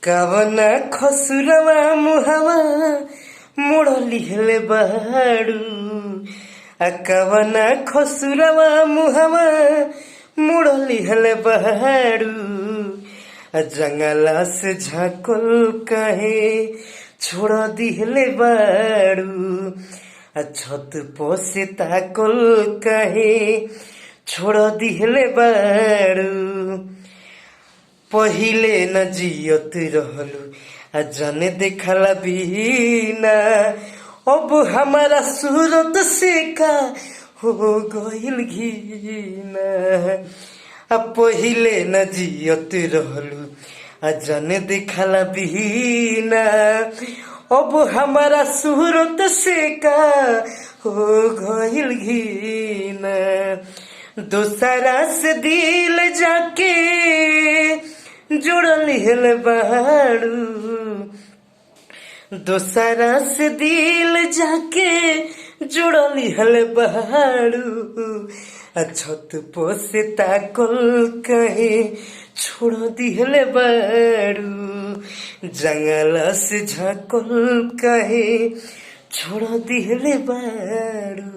कवना खसुरवा मुहवा मुड़ली हेले बाड़ू कवना खसुरवा मुहवा मुड़ली हेले बाड़ू जंगला से झाकल कहे छोड़ दिहले बाड़ू छत पोसे ताकल कहे छोड़ दिहले बाड़ू पहिले न जियत रहलू जाने देखला बिना अब हमारा सूरत से का हो गइल घीना पहिले न जियत रहलू जाने देखला बिना अब हमारा सूरत से का हो गइल घीना दूसरा से दिल जाके जुड़ल हेल बाड़ू दूसरा से दिल जाके जुड़ल हेल बाड़ू छत पोसे ताकल कहे छोड़ दिहले बाड़ू जंगला से झाकल कहे छोड़ दिहले बाड़ू।